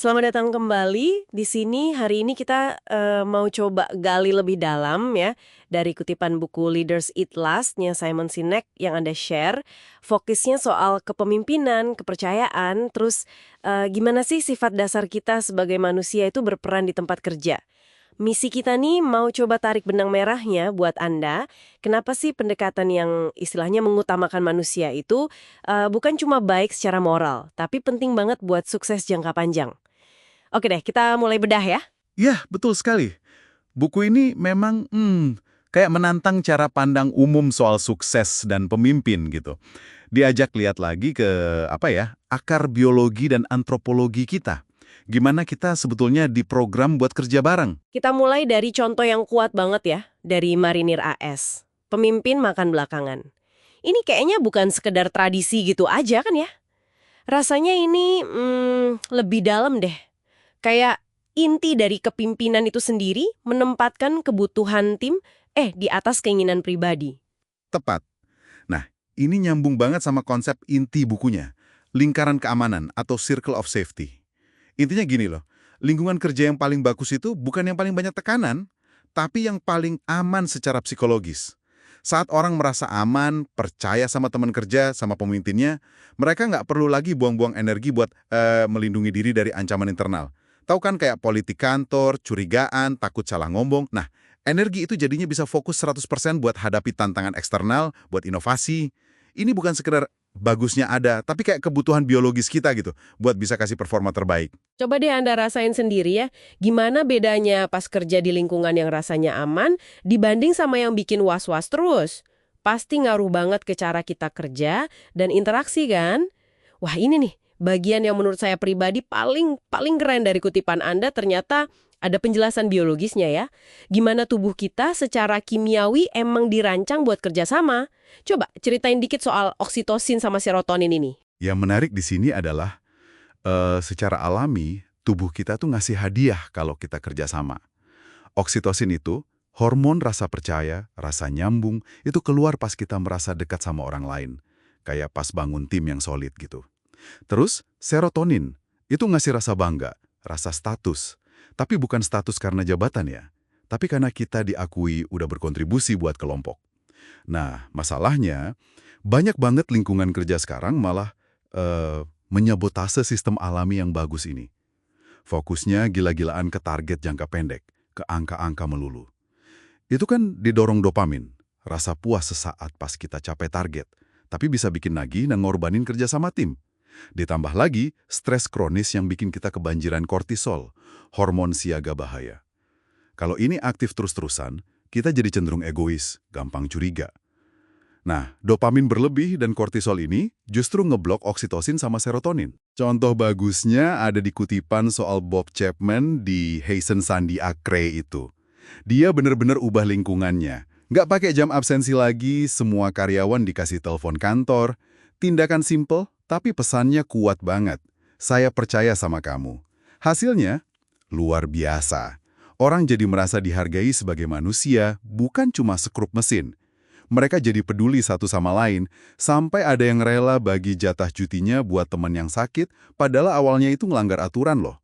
Selamat datang kembali. Di sini hari ini kita mau coba gali lebih dalam ya dari kutipan buku Leaders Eat Last-nya Simon Sinek yang Anda share. Fokusnya soal kepemimpinan, kepercayaan, terus gimana sih sifat dasar kita sebagai manusia itu berperan di tempat kerja. Misi kita nih mau coba tarik benang merahnya buat Anda. Kenapa sih pendekatan yang istilahnya mengutamakan manusia itu bukan cuma baik secara moral, tapi penting banget buat sukses jangka panjang. Oke deh, kita mulai bedah ya. Ya, betul sekali. Buku ini memang kayak menantang cara pandang umum soal sukses dan pemimpin gitu. Diajak lihat lagi ke akar biologi dan antropologi kita. Gimana kita sebetulnya diprogram buat kerja bareng. Kita mulai dari contoh yang kuat banget ya, dari Marinir AS. Pemimpin makan belakangan. Ini kayaknya bukan sekedar tradisi gitu aja kan ya. Rasanya ini lebih dalam deh. Kayak inti dari kepimpinan itu sendiri menempatkan kebutuhan tim di atas keinginan pribadi. Tepat. Nah, ini nyambung banget sama konsep inti bukunya. Lingkaran keamanan atau circle of safety. Intinya gini loh, lingkungan kerja yang paling bagus itu bukan yang paling banyak tekanan, tapi yang paling aman secara psikologis. Saat orang merasa aman, percaya sama teman kerja, sama pemimpinnya, mereka nggak perlu lagi buang-buang energi buat melindungi diri dari ancaman internal. Tahu kan kayak politik kantor, curigaan, takut salah ngomong. Nah, energi itu jadinya bisa fokus 100% buat hadapi tantangan eksternal, buat inovasi. Ini bukan sekedar bagusnya ada, tapi kayak kebutuhan biologis kita gitu, buat bisa kasih performa terbaik. Coba deh Anda rasain sendiri ya, gimana bedanya pas kerja di lingkungan yang rasanya aman dibanding sama yang bikin was-was terus. Pasti ngaruh banget ke cara kita kerja dan interaksi kan? Wah ini nih, bagian yang menurut saya pribadi paling keren dari kutipan Anda ternyata ada penjelasan biologisnya ya. Gimana tubuh kita secara kimiawi emang dirancang buat kerjasama. Coba ceritain dikit soal oksitosin sama serotonin ini. Yang menarik di sini adalah secara alami, tubuh kita tuh ngasih hadiah kalau kita kerjasama. Oksitosin itu, hormon rasa percaya, rasa nyambung, itu keluar pas kita merasa dekat sama orang lain. Kayak pas bangun tim yang solid gitu. Terus, serotonin, itu ngasih rasa bangga, rasa status. Tapi bukan status karena jabatan ya, tapi karena kita diakui udah berkontribusi buat kelompok. Nah, masalahnya, banyak banget lingkungan kerja sekarang malah menyabotase sistem alami yang bagus ini. Fokusnya gila-gilaan ke target jangka pendek, ke angka-angka melulu. Itu kan didorong dopamin, rasa puas sesaat pas kita capai target, tapi bisa bikin nagih dan ngorbanin kerja sama tim. Ditambah lagi, stres kronis yang bikin kita kebanjiran kortisol, hormon siaga bahaya. Kalau ini aktif terus-terusan, kita jadi cenderung egois, gampang curiga. Nah, dopamin berlebih dan kortisol ini justru ngeblok oksitosin sama serotonin. Contoh bagusnya ada di kutipan soal Bob Chapman di Hazen Sandy Acre itu. Dia benar-benar ubah lingkungannya. Nggak pakai jam absensi lagi, semua karyawan dikasih telepon kantor. Tindakan simple, tapi pesannya kuat banget. Saya percaya sama kamu. Hasilnya, luar biasa. Orang jadi merasa dihargai sebagai manusia, bukan cuma sekrup mesin. Mereka jadi peduli satu sama lain, sampai ada yang rela bagi jatah cutinya buat teman yang sakit, padahal awalnya itu ngelanggar aturan loh.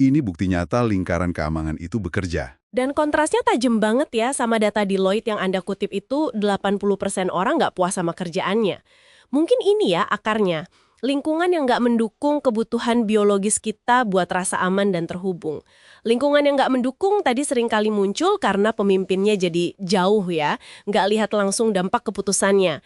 Ini bukti nyata lingkaran keamanan itu bekerja. Dan kontrasnya tajam banget ya sama data Deloitte yang Anda kutip itu 80% orang nggak puas sama kerjaannya. Mungkin ini ya akarnya. Lingkungan yang nggak mendukung kebutuhan biologis kita buat rasa aman dan terhubung. Lingkungan yang nggak mendukung tadi seringkali muncul karena pemimpinnya jadi jauh ya, nggak lihat langsung dampak keputusannya.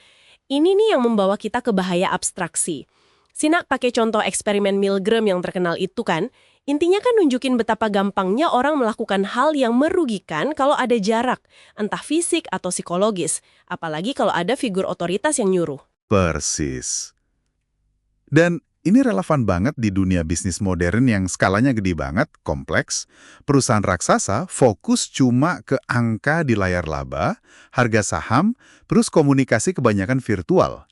Ini nih yang membawa kita ke bahaya abstraksi. Sinak pakai contoh eksperimen Milgram yang terkenal itu kan, intinya kan nunjukin betapa gampangnya orang melakukan hal yang merugikan kalau ada jarak, entah fisik atau psikologis, apalagi kalau ada figur otoritas yang nyuruh. Persis. Dan ini relevan banget di dunia bisnis modern yang skalanya gede banget, kompleks. Perusahaan raksasa fokus cuma ke angka di layar laba, harga saham, terus komunikasi kebanyakan virtual.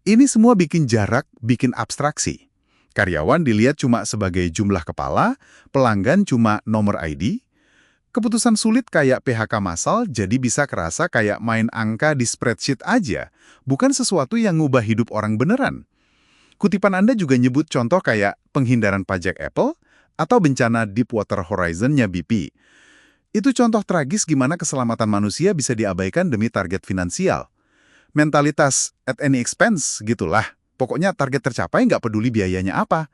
Ini semua bikin jarak, bikin abstraksi. Karyawan dilihat cuma sebagai jumlah kepala, pelanggan cuma nomor ID. Keputusan sulit kayak PHK massal jadi bisa kerasa kayak main angka di spreadsheet aja, bukan sesuatu yang ngubah hidup orang beneran. Kutipan Anda juga nyebut contoh kayak penghindaran pajak Apple Atau bencana Deepwater Horizon-nya BP. Itu contoh tragis gimana keselamatan manusia bisa diabaikan demi target finansial. Mentalitas at any expense gitulah. Pokoknya target tercapai nggak peduli biayanya apa.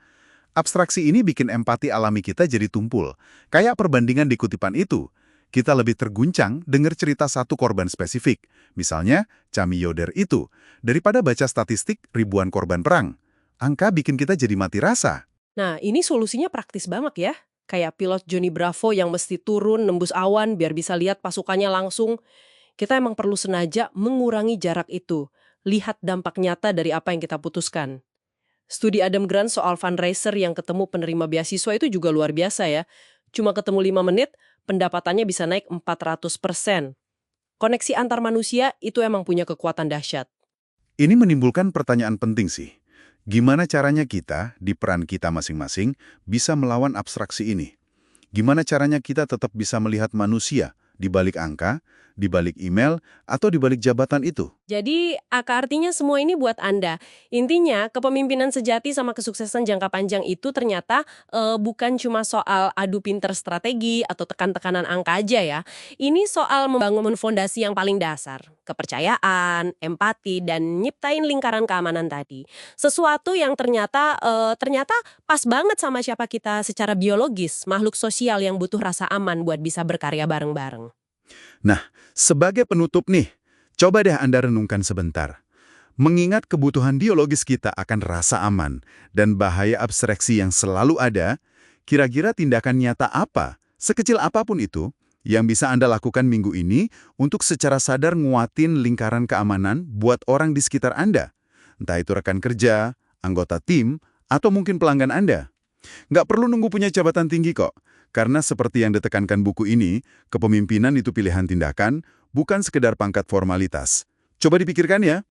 Abstraksi ini bikin empati alami kita jadi tumpul. Kayak perbandingan di kutipan itu. Kita lebih terguncang dengar cerita satu korban spesifik. Misalnya, Chami Yoder itu. Daripada baca statistik ribuan korban perang. Angka bikin kita jadi mati rasa. Nah, ini solusinya praktis banget ya. Kayak pilot Johnny Bravo yang mesti turun nembus awan biar bisa lihat pasukannya langsung. Kita emang perlu senaja mengurangi jarak itu. Lihat dampak nyata dari apa yang kita putuskan. Studi Adam Grant soal fundraiser yang ketemu penerima beasiswa itu juga luar biasa ya. Cuma ketemu 5 menit, pendapatannya bisa naik 400%. Koneksi antar manusia itu emang punya kekuatan dahsyat. Ini menimbulkan pertanyaan penting sih. Gimana caranya kita, di peran kita masing-masing, bisa melawan abstraksi ini? Gimana caranya kita tetap bisa melihat manusia di balik angka, di balik email, atau di balik jabatan itu? Jadi, artinya semua ini buat Anda. Intinya, kepemimpinan sejati sama kesuksesan jangka panjang itu ternyata bukan cuma soal adu pinter strategi atau tekan-tekanan angka aja ya. Ini soal membangun fondasi yang paling dasar. Kepercayaan, empati, dan nyiptain lingkaran keamanan tadi. Sesuatu yang ternyata pas banget sama siapa kita secara biologis, makhluk sosial yang butuh rasa aman buat bisa berkarya bareng-bareng. Nah, sebagai penutup nih, coba deh Anda renungkan sebentar. Mengingat kebutuhan biologis kita akan rasa aman dan bahaya abstraksi yang selalu ada, kira-kira tindakan nyata apa, sekecil apapun itu, yang bisa Anda lakukan minggu ini untuk secara sadar nguatin lingkaran keamanan buat orang di sekitar Anda? Entah itu rekan kerja, anggota tim, atau mungkin pelanggan Anda. Nggak perlu nunggu punya jabatan tinggi kok. Karena seperti yang ditekankan buku ini, kepemimpinan itu pilihan tindakan, bukan sekedar pangkat formalitas. Coba dipikirkan ya,